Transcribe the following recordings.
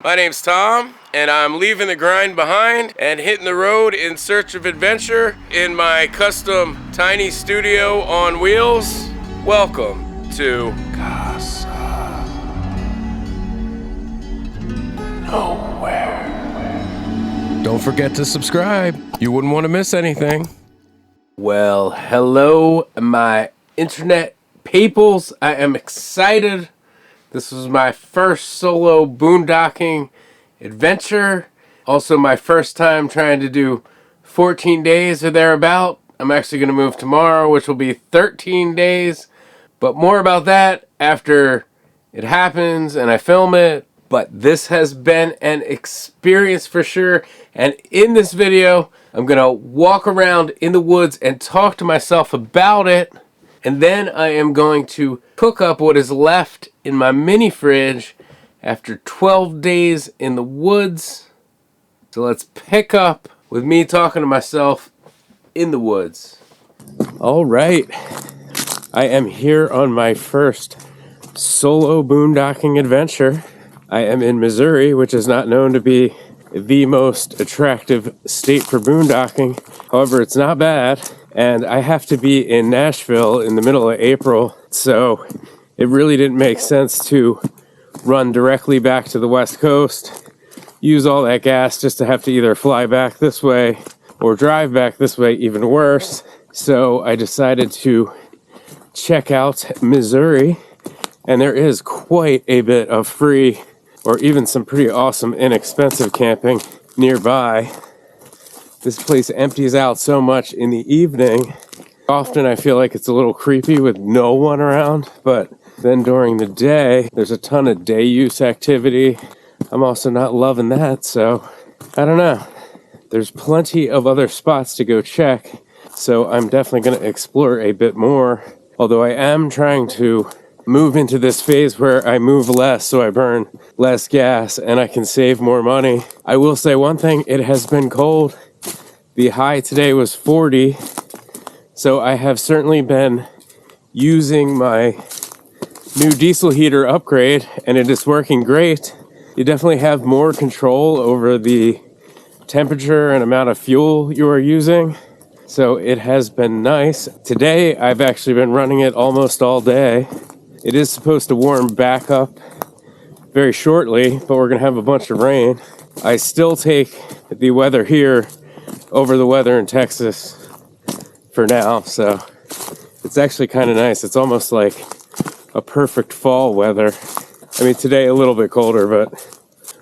My name's Tom, and I'm leaving the grind behind and hitting the road in search of adventure in my custom tiny studio on wheels. Welcome to Casa Nowhere. Don't forget to subscribe. You wouldn't want to miss anything. Well, hello, my internet peoples. I am excited. This was my first solo boondocking adventure. Also my first time trying to do 14 days or thereabout. I'm actually going to move tomorrow, which will be 13 days. But more about that after it happens and I film it. But this has been an experience for sure. And in this video, I'm going to walk around in the woods and talk to myself about it. And then I am going to cook up what is left in my mini fridge after 12 days in the woods. So let's pick up with me talking to myself in the woods. All right. I am here on my first solo boondocking adventure. I am in Missouri, which is not known to be the most attractive state for boondocking. However, it's not bad. And I have to be in Nashville in the middle of April, so it really didn't make sense to run directly back to the West Coast, use all that gas just to have to either fly back this way or drive back this way, even worse. So I decided to check out Missouri, and there is quite a bit of free or even some pretty awesome inexpensive camping nearby. This place empties out so much in the evening. Often I feel like it's a little creepy with no one around, but then during the day, there's a ton of day use activity. I'm also not loving that, so I don't know. There's plenty of other spots to go check, so I'm definitely going to explore a bit more. Although I am trying to move into this phase where I move less so I burn less gas and I can save more money. I will say one thing, it has been cold. The high today was 40, so I have certainly been using my new diesel heater upgrade, and it is working great. You definitely have more control over the temperature and amount of fuel you are using, so it has been nice. Today, I've actually been running it almost all day. It is supposed to warm back up very shortly, but we're going to have a bunch of rain. I still take the weather here over the weather in Texas for now, so it's actually kind of nice. It's almost like a perfect fall weather. I mean, today a little bit colder, but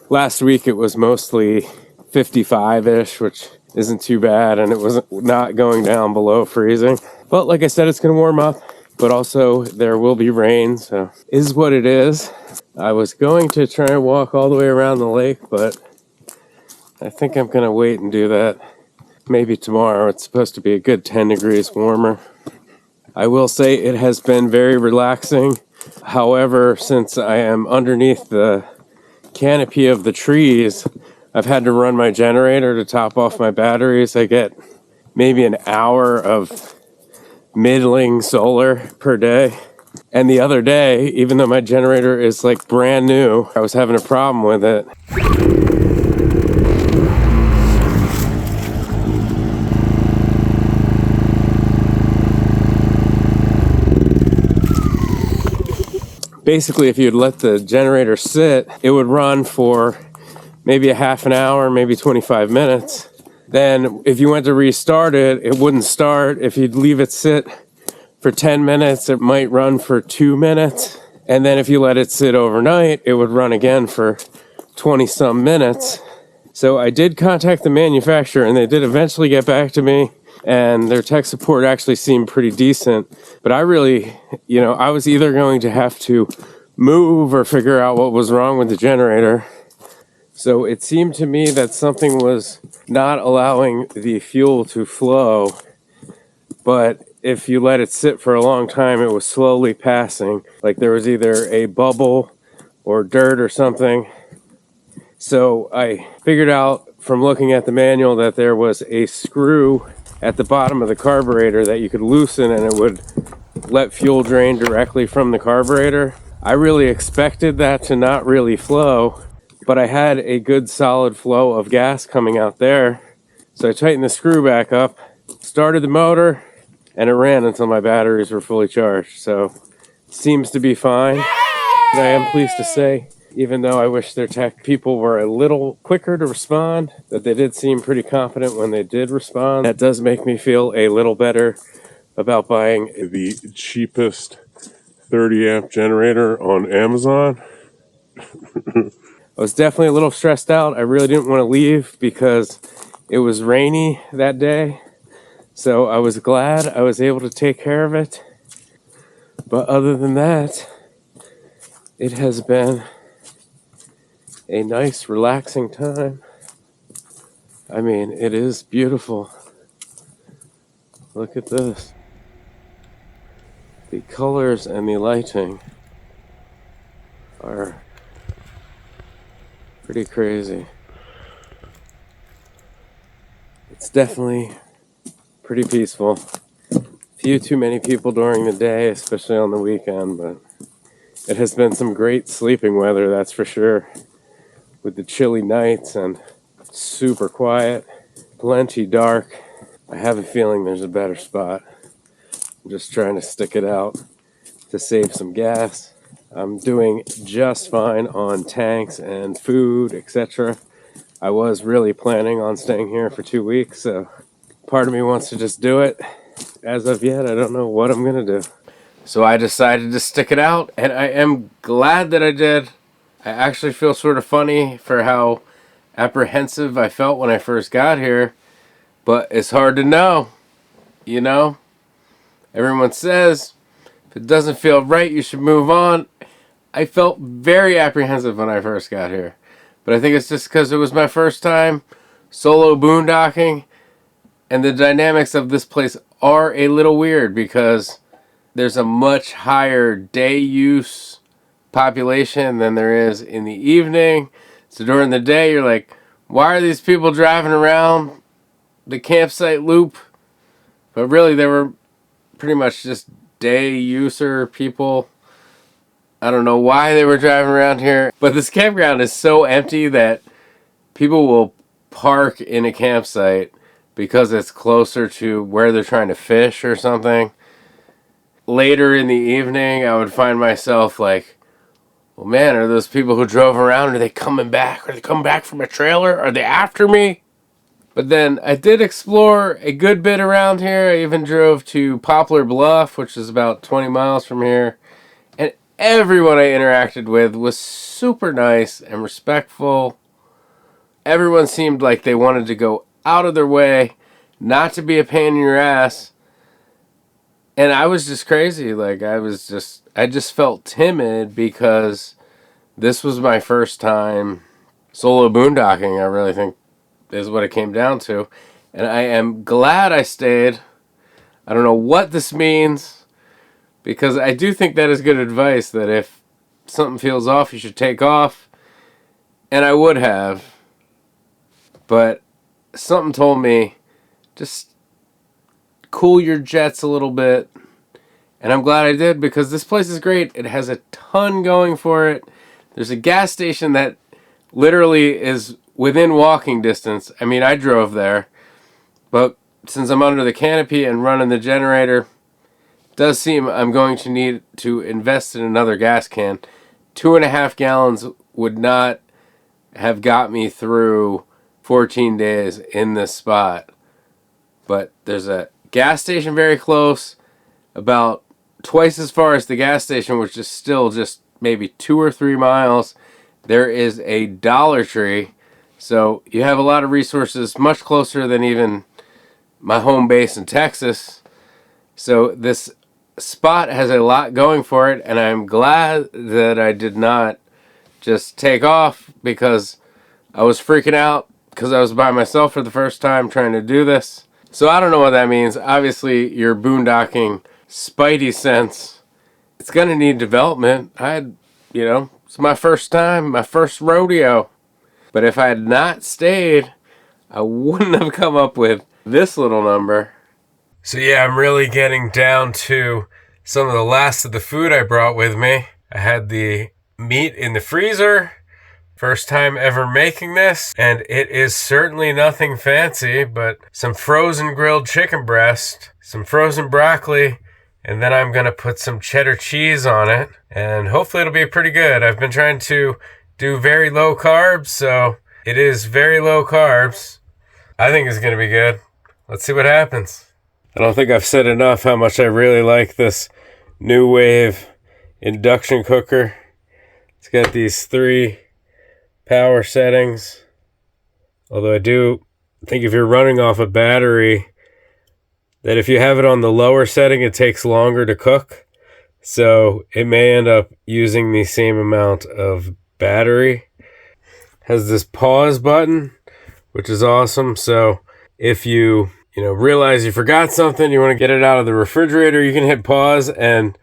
last week it was mostly 55-ish, which isn't too bad, and it wasn't not going down below freezing. But like I said, it's going to warm up, but also there will be rain, so is what it is. I was going to try and walk all the way around the lake, but I think I'm going to wait and do that. Maybe tomorrow. It's supposed to be a good 10 degrees warmer. I will say it has been very relaxing. However, since I am underneath the canopy of the trees, I've had to run my generator to top off my batteries. I get maybe an hour of middling solar per day. And the other day, even though my generator is like brand new, I was having a problem with it. Basically, if you'd let the generator sit, it would run for maybe a half an hour, maybe 25 minutes. Then if you went to restart it, it wouldn't start. If you'd leave it sit for 10 minutes, it might run for 2 minutes. And then if you let it sit overnight, it would run again for 20 some minutes. So I did contact the manufacturer, and they did eventually get back to me. And their tech support actually seemed pretty decent. But I really, I was either going to have to move or figure out what was wrong with the generator. So it seemed to me that something was not allowing the fuel to flow. But if you let it sit for a long time, it was slowly passing. Like there was either a bubble or dirt or something. So I figured out from looking at the manual that there was a screw at the bottom of the carburetor that you could loosen and it would let fuel drain directly from the carburetor. I really expected that to not really flow, but I had a good solid flow of gas coming out there. So I tightened the screw back up, started the motor, and it ran until my batteries were fully charged. So it seems to be fine. And I am pleased to say, even though I wish their tech people were a little quicker to respond, that they did seem pretty confident when they did respond. That does make me feel a little better about buying the cheapest 30 amp generator on Amazon. I was definitely a little stressed out. I really didn't want to leave because it was rainy that day. So I was glad I was able to take care of it. But other than that, it has been a nice, relaxing time. I mean, it is beautiful. Look at this. The colors and the lighting are pretty crazy. It's definitely pretty peaceful. Few too many people during the day, especially on the weekend, but it has been some great sleeping weather, that's for sure. With the chilly nights and super quiet, plenty dark. I have a feeling there's a better spot. I'm just trying to stick it out to save some gas. I'm doing just fine on tanks and food, etc. I was really planning on staying here for 2 weeks, so part of me wants to just do it. As of yet, I don't know what I'm gonna do. So I decided to stick it out, and I am glad that I did. I actually feel sort of funny for how apprehensive I felt when I first got here, but it's hard to know, you know? Everyone says, if it doesn't feel right, you should move on. I felt very apprehensive when I first got here, but I think it's just because it was my first time solo boondocking, and the dynamics of this place are a little weird because there's a much higher day use population than there is in the evening. So during the day, you're like, why are these people driving around the campsite loop? But really, they were pretty much just day user people. I don't know why they were driving around here. But this campground is so empty that people will park in a campsite because it's closer to where they're trying to fish or something. Later in the evening, I would find myself like, well, man, are those people who drove around, are they coming back? Are they coming back from a trailer? Are they after me? But then I did explore a good bit around here. I even drove to Poplar Bluff, which is about 20 miles from here. And everyone I interacted with was super nice and respectful. Everyone seemed like they wanted to go out of their way, not to be a pain in your ass. And I was just crazy. Like, I just felt timid because this was my first time solo boondocking, I really think is what it came down to. And I am glad I stayed. I don't know what this means, because I do think that is good advice, that if something feels off, you should take off. And I would have. But something told me, just cool your jets a little bit. And I'm glad I did, because this place is great. It has a ton going for it. There's a gas station that literally is within walking distance. I mean, I drove there, but since I'm under the canopy and running the generator, it does seem I'm going to need to invest in another gas can. 2.5 gallons would not have got me through 14 days in this spot. But there's a gas station very close, about twice as far as the gas station, which is still just maybe 2 or 3 miles. There is a Dollar Tree. So you have a lot of resources, much closer than even my home base in Texas. So this spot has a lot going for it, and I'm glad that I did not just take off, because I was freaking out because I was by myself for the first time trying to do this. So I don't know what that means. Obviously, your boondocking spidey sense, it's going to need development. It's my first time, my first rodeo. But if I had not stayed, I wouldn't have come up with this little number. So yeah, I'm really getting down to some of the last of the food I brought with me. I had the meat in the freezer First time ever making this, and it is certainly nothing fancy, but some frozen grilled chicken breast, some frozen broccoli, and then I'm gonna put some cheddar cheese on it, and hopefully it'll be pretty good. I've been trying to do very low carbs, so it is very low carbs. I think it's gonna be good. Let's see what happens. I don't think I've said enough how much I really like this New Wave induction cooker. It's got these 3 power settings. Although I do think if you're running off a battery, that if you have it on the lower setting, it takes longer to cook. So it may end up using the same amount of battery. Has this pause button, which is awesome. So if you realize you forgot something, you want to get it out of the refrigerator, you can hit pause and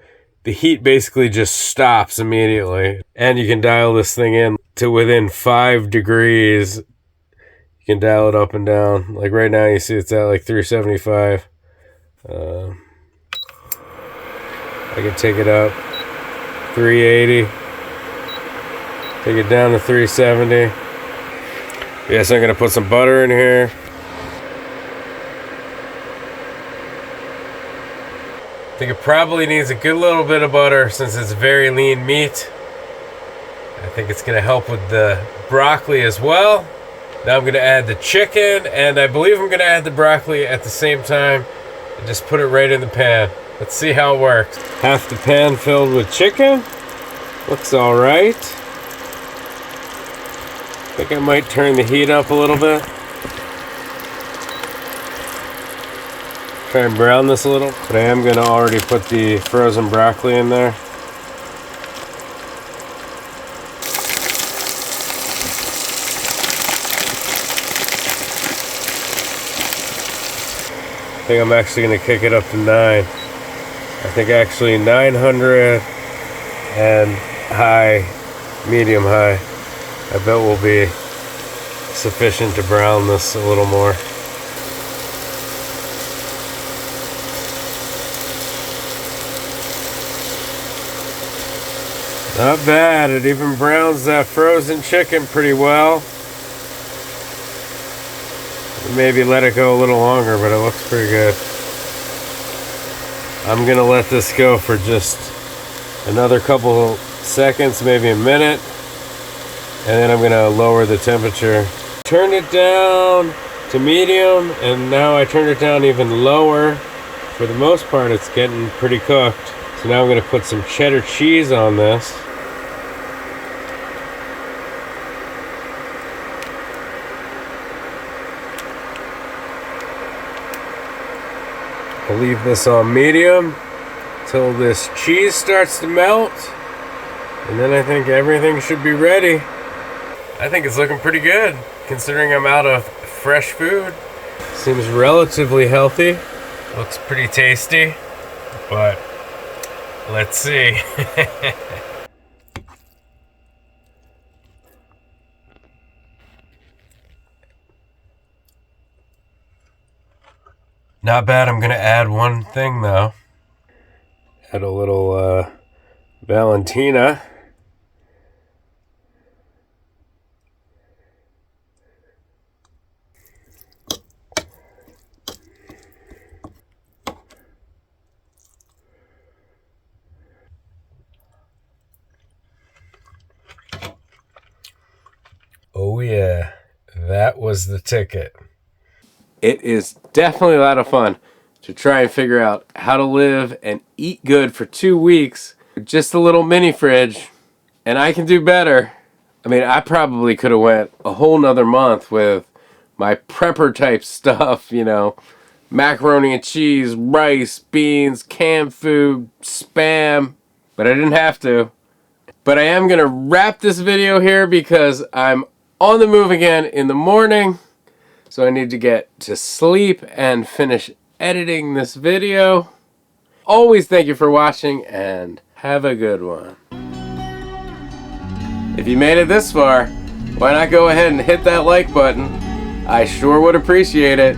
the heat basically just stops immediately. And you can dial this thing in to within 5 degrees. You can dial it up and down. Like right now you see it's at like 375. I can take it up 380. Take it down to 370. Yes, I'm going to put some butter in here. I think it probably needs a good little bit of butter since it's very lean meat. I think it's going to help with the broccoli as well. Now I'm going to add the chicken, and I believe I'm going to add the broccoli at the same time and just put it right in the pan. Let's see how it works. Half the pan filled with chicken. Looks all right. I think I might turn the heat up a little bit. Try and brown this a little. But I am going to already put the frozen broccoli in there. I think I'm actually going to kick it up to 9. I think actually 900 and high, medium high, I bet will be sufficient to brown this a little more. Not bad, it even browns that frozen chicken pretty well. Maybe let it go a little longer, but it looks pretty good. I'm gonna let this go for just another couple seconds, maybe a minute, and then I'm gonna lower the temperature. Turn it down to medium, and now I turned it down even lower. For the most part, it's getting pretty cooked. So now I'm gonna put some cheddar cheese on this. I'll leave this on medium till this cheese starts to melt, and then I think everything should be ready. I think it's looking pretty good considering I'm out of fresh food. Seems relatively healthy. Looks pretty tasty, but let's see. Not bad. I'm gonna add one thing though. Add a little Valentina. Oh yeah, that was the ticket. It is definitely a lot of fun to try and figure out how to live and eat good for 2 weeks with just a little mini fridge. And I can do better. I mean, I probably could have went a whole nother month with my prepper type stuff, macaroni and cheese, rice, beans, canned food, Spam, but I didn't have to. But I am going to wrap this video here because I'm on the move again in the morning. So I need to get to sleep and finish editing this video. Always thank you for watching and have a good one. If you made it this far, why not go ahead and hit that like button? I sure would appreciate it.